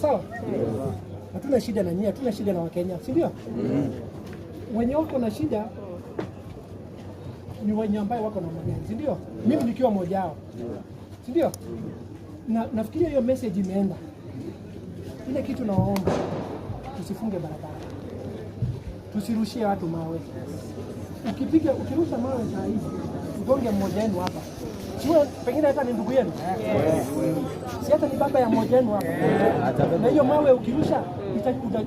Sawa? Hatuna shida na nyinyi, hatuna shida na Wakenya, si ndio? Wenye wako na shida ni wenye ambao wako na magari, si ndio? Mimi nikiwa mmoja wao. Si ndio? Na nafikiria hiyo message imeenda. Ile kitu naomba, tusifunge barabara. Tusirushie watu mawe. Ukirusha mawe saa hizi, ugonge mmoja wenu hapa. Sio pengine hata ni ndugu yenu. Si hata ni baba ya mmoja wenu hapa. Na hiyo mawe ukirusha,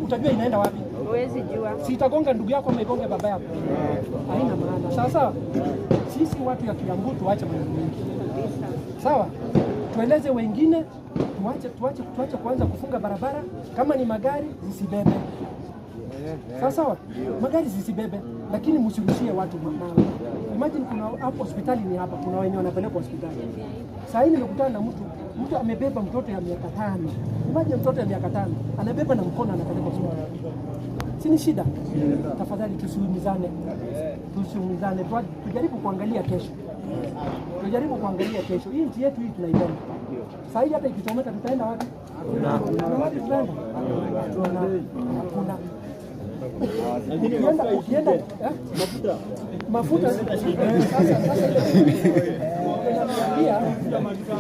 utajua inaenda wapi? Huwezi jua. Si itagonga ndugu yako ama igonge baba yako. Haina maana. Sawa? Sisi watu ya Kiambu tuache mambo mengi. Sawa? Tueleze wengine, tuache kuanza kufunga barabara. Kama ni magari zisibebe. Sawa? Magari zisibebe, lakini msirushie watu mawe. Imagine kuna hapo hospitali ni hapa, kuna wenye wanapelekwa hospitali. Sasa hivi nimekutana na mtu amebeba mtoto ya miaka 5. Imagine mtoto ya miaka 5 anabeba na mkono anapelekwa hospitali. Si ni shida? Tafadhali tusiumizane. Tujaribu kuangalia kesho. Hii nchi yetu hii tunaipenda. Sasa hivi hata ikichomeka tutaenda wapi? Wapi tutaenda? Hakuna. Ukienda mafuta sasa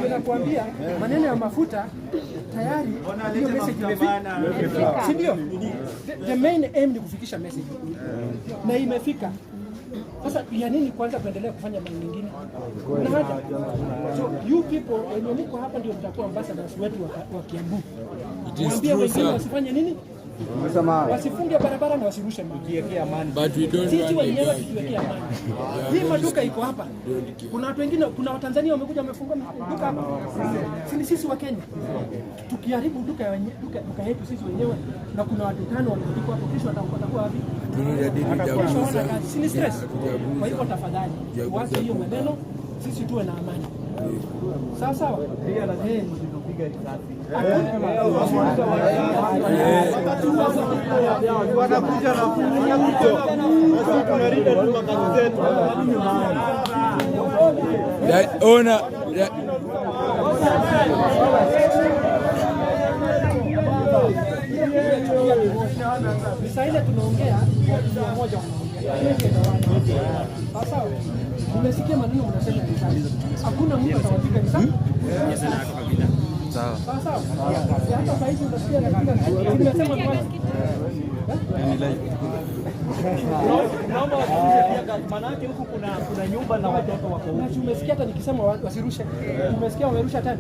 nakwambia maneno ya mafuta tayari hiyo message imefika. Si ndio? The main aim ni kufikisha message. Na imefika. Sasa ya nini kwanza kuendelea kufanya mambo mengine? Na hata so you people wenye mko hapa ndio mtakuwa ambassadors wetu wa Kiambu. Mwambie wengine wasifanye nini? Wasifunge barabara na wasirushe mawe. But we don't sisi wenyewe tuwekee amani. Hii maduka iko hapa. Kuna watu wengine, kuna Watanzania wamekuja wamefungua duka hapa. Sisi wa Kenya. Tukiharibu duka yetu sisi wenyewe na kuna watu 5 wanaandikwa hapo, kesho watakuwa wapi? Si stress. Kwa hivyo tafadhali tuache hiyo maneno, sisi tuwe na amani. Sawa sawa? Wanakuja na tunarinda tu makazi zetu. Ona Sasa ile tunaongea moja sasa, umesikia maneno mnasema hakuna mtu atawapiga risasi. Sawa. Sawa. Hata sasa hivi unasikia napiga nimesema naomba manake huku kuna nyumba na watoto wako. Umesikia hata nikisema wasirushe. Umesikia wamerusha tena?